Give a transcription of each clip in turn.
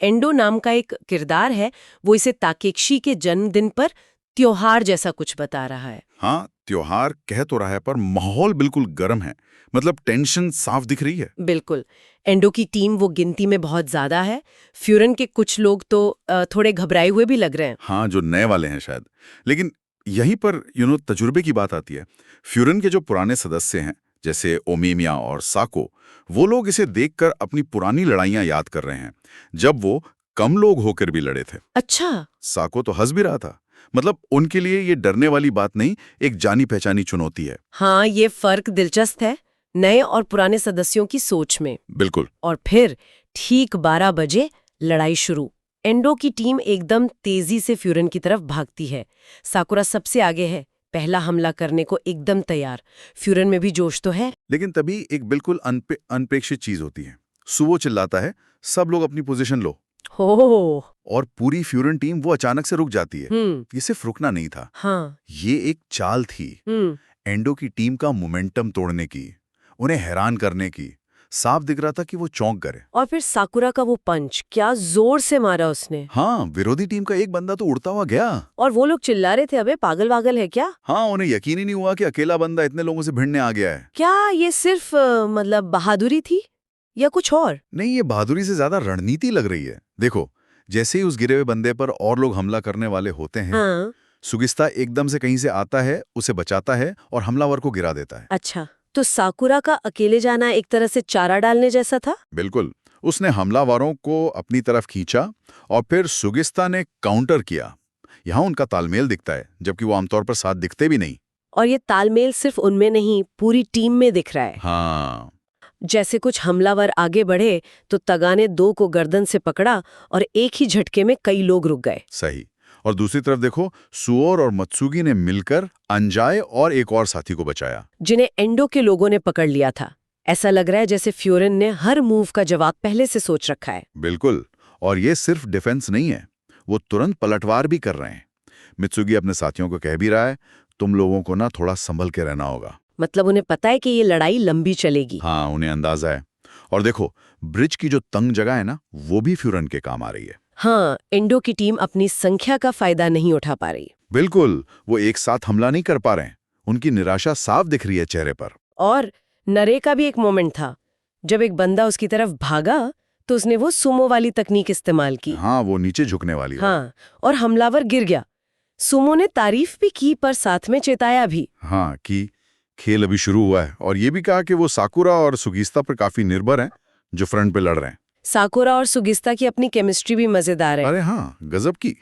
Endo नाम का एक किरदार है, वो इसे ताकेक्षी के जन्मदिन पर त्योहार जैसा कुछ बता रहा है। हाँ, त्योहार कह तो रहा है पर माहौल बिल्कुल गर्म है। मतलब टेंशन साफ दिख रही है। बिल्कुल। एंडो की टीम वो गिनती में बहुत ज्यादा है। फ्यूरन के कुछ लोग तो थोड़े घबराए हुए भी लग रहे हैं। हाँ, जो नए वाले हैं शायद। लेकिन यहीं पर तजुर्बे की बात आती है। फ्यूरन के जो पुराने सदस्य हैं, जैसे ओमिमिया और साको, वो लोग इसे देखकर अपनी पुरानी लड़ाइयां याद कर रहे हैं, जब वो कम लोग होकर भी लड़े थे। अच्छा। साको तो हंस भी रहा था। मतलब उनके लिए ये डरने वाली बात नहीं, एक जानी पहचानी चुनौती है। हाँ, ये फर्क दिलचस्प है, नए और पुराने सदस्यों की सोच में। बिल्कुल। और फिर ठीक 12 बजे लड़ाई शुरू। एंडो की टीम एकदम तेजी से फ्यूरन की तरफ भागती है। साकुरा सबसे आगे है, पहला हमला करने को एकदम तैयार। फ्यूरन में भी जोश तो है। लेकिन तभी एक बिल्कुल अनपेक्षित चीज होती है। सुवो चिल्लाता है, सब लोग अपनी पोजीशन लो। हो। और पूरी फ्यूरन टीम वो अचानक से रुक जाती है। हम्म। ये सिर्फ रुकना नहीं था, हाँ। ये एक चाल थी एंडो की टीम का मोमेंटम तोड़ने की, उन्हें हैरान करने की। साफ दिख रहा था कि वो चौंक गए। और फिर साकुरा का वो पंच, क्या जोर से मारा उसने। हाँ, विरोधी टीम का एक बंदा तो उड़ता हुआ गया। और वो लोग चिल्ला रहे थे, अबे पागल वागल है क्या। हाँ, उन्हें यकीन ही नहीं हुआ कि अकेला बंदा इतने लोगों से भिड़ने आ गया है। क्या ये सिर्फ मतलब बहादुरी थी या कुछ और। नहीं, ये बहादुरी से ज्यादा रणनीति लग रही है। देखो, जैसे ही उस गिरे हुए बंदे पर और लोग हमला करने वाले होते हैं, हाँ। सुगिस्ता एकदम से कहीं से आता है, उसे बचाता है और हमलावर को गिरा देता है। अच्छा, तो साकुरा का अकेले जाना एक तरह से चारा डालने जैसा था। बिल्कुल। उसने हमलावरों को अपनी तरफ खींचा और फिर सुगिस्ता ने काउंटर किया। यहाँ उनका तालमेल दिखता है, जबकि वो आमतौर पर साथ दिखते भी नहीं। और ये तालमेल सिर्फ उनमें नहीं, पूरी टीम में दिख रहा है। हाँ। जैसे कुछ हमलावर आगे बढ़े तो तगा ने दो को गर्दन से पकड़ा और एक ही झटके में कई लोग रुक गए। सही। और दूसरी तरफ देखो, सुओर और मत्सुगी ने मिलकर अंजाए और एक और साथी को बचाया, जिन्हें एंडो के लोगों ने पकड़ लिया था। ऐसा लग रहा है जैसे फ्यूरन ने हर मूव का जवाब पहले से सोच रखा है। बिल्कुल। और ये सिर्फ डिफेंस नहीं है, वो तुरंत पलटवार भी कर रहे हैं। मित्सुगी अपने साथियों को कह भी रहा है, तुम लोगों को ना थोड़ा संभल के रहना होगा। मतलब उन्हें पता है कि ये लड़ाई लंबी चलेगी। हाँ, उन्हें अंदाजा है। और देखो, ब्रिज की जो तंग जगह है ना, वो भी फ्यूरन के काम आ रही है। हाँ, एंडो की टीम अपनी संख्या का फायदा नहीं उठा पा रही। बिल्कुल, वो एक साथ हमला नहीं कर पा रहे हैं। उनकी निराशा साफ दिख रही है चेहरे पर। और नरे का भी एक मोमेंट था, जब एक बंदा उसकी तरफ भागा तो उसने वो सुमो वाली तकनीक इस्तेमाल की। हाँ, वो नीचे झुकने वाली। हाँ, और हमलावर गिर गया। सुमो ने तारीफ भी की पर साथ में चेताया भी। हाँ, कि खेल अभी शुरू हुआ है, और ये भी कहा कि वो साकुरा और सुगिस्ता पर काफी निर्भर हैं, जो फ्रंट पे लड़ रहे हैं। साकुरा और सुगिस्ता की अपनी केमिस्ट्री भी मजेदार है। अरे हाँ, गजब की।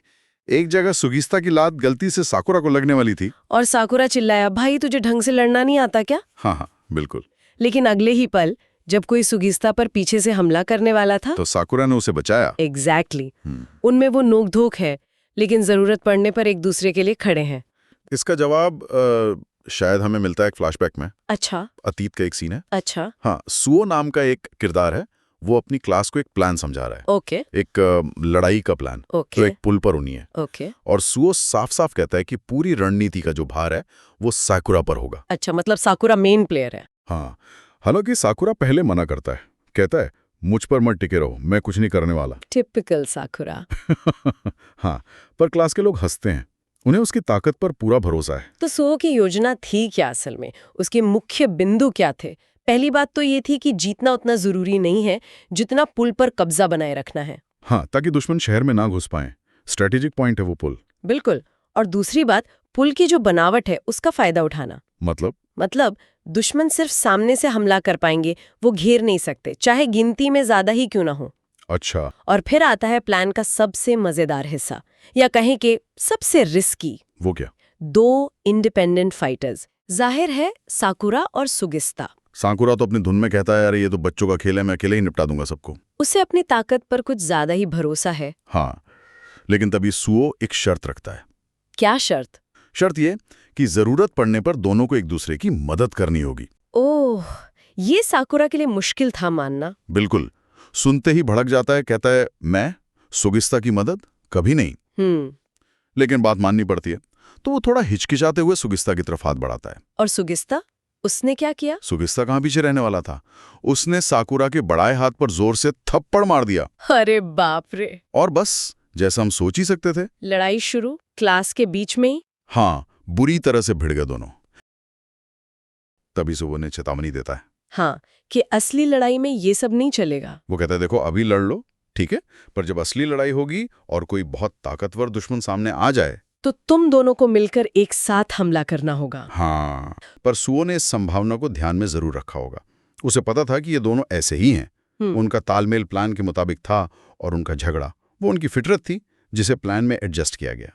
एक जगह सुगिस्ता की लात गलती से साकुरा को लगने वाली थी। और साकुरा चिल्लाया, भाई तुझे ढंग से लड़ना नहीं आता क्या। हाँ हाँ, बिल्कुल। लेकिन अगले ही पल जब कोई सुगिस्ता पर पीछे से हमला करने वाला था तो साकुरा ने उसे बचाया। एग्जैक्टली। उनमें वो नोक-झोंक है, लेकिन जरूरत पड़ने पर एक दूसरे के लिए खड़े हैं। इसका जवाब शायद हमें मिलता है एक फ्लैशबैक में। अच्छा। अतीत का एक सीन है। अच्छा। हाँ, सुओ नाम का एक किरदार है, वो अपनी क्लास को एक प्लान समझा रहा है। ओके। एक लड़ाई का प्लान। ओके। तो एक पुल पर उन्हीं है। ओके। और सुओ साफ साफ कहता है कि पूरी रणनीति का जो भार है वो साकुरा पर होगा। अच्छा, मतलब साकुरा मेन प्लेयर है। हाँ, हालांकि साकुरा पहले मना करता है, कहता है मुझ पर मत टिके रहो, मैं कुछ नहीं करने वाला। टिपिकल साकुरा। हाँ, पर क्लास के लोग हंसते हैं, उन्हें उसकी ताकत पर पूरा भरोसा है। तो सुओ की योजना थी क्या असल में? उसके मुख्य बिंदु क्या थे? पहली बात तो ये थी कि जीतना उतना जरूरी नहीं है जितना पुल पर कब्जा बनाए रखना है। हाँ, ताकि दुश्मन शहर में ना घुस पाए। स्ट्रेटेजिक पॉइंट है वो पुल। बिल्कुल। और दूसरी बात, पुल की जो बनावट है उसका फायदा उठाना। मतलब दुश्मन सिर्फ सामने से हमला कर पाएंगे, वो घेर नहीं सकते, चाहे गिनती में ज्यादा ही क्यों ना हो। अच्छा। और फिर आता है प्लान का सबसे मजेदार हिस्सा, या कहें कि सबसे रिस्की। वो क्या? 2 इंडिपेंडेंट फाइटर्स, जाहिर है साकुरा और सुगिस्ता। साकुरा तो अपनी धुन में कहता है, अरे ये तो बच्चों का खेल है, मैं अकेले ही निपटा दूंगा सबको। उसे अपनी ताकत पर कुछ ज्यादा ही भरोसा है। हाँ, लेकिन तभी सुओ एक शर्त रखता है। क्या शर्त? शर्त ये कि जरूरत पड़ने पर दोनों को एक दूसरे की मदद करनी होगी। ओह, ये साकुरा के लिए मुश्किल था मानना। बिल्कुल। सुनते ही भड़क जाता है, कहता है मैं सुगिस्ता की मदद कभी नहीं। लेकिन बात माननी पड़ती है, तो वो थोड़ा हिचकिचाते हुए सुगिस्ता की तरफ हाथ बढ़ाता है। और सुगिस्ता उसने क्या किया? सुगिस्ता कहाँ पीछे रहने वाला था। उसने साकुरा के बढ़ाए हाथ पर जोर से थप्पड़ मार दिया। अरे बाप रे! और बस, जैसा हम सोच ही सकते थे। लड़ाई शुरू क्लास के बीच में ही? हाँ, बुरी तरह से भिड़ गए दोनों। तभी सुबह ने चेतावनी देता है। हाँ, कि असली लड़ाई में ये सब नहीं चलेगा। वो कहता है देखो अभी लड़ लो, ठीक है, पर जब असली लड़ाई होगी और कोई बहुत ताकतवर दुश्मन सामने आ जाए तो तुम दोनों को मिलकर एक साथ हमला करना होगा। हाँ, पर सुओ ने इस संभावना को ध्यान में जरूर रखा होगा। उसे पता था कि ये दोनों ऐसे ही हैं। उनका तालमेल प्लान के मुताबिक था और उनका झगड़ा वो उनकी फितरत थी जिसे प्लान में एडजस्ट किया गया।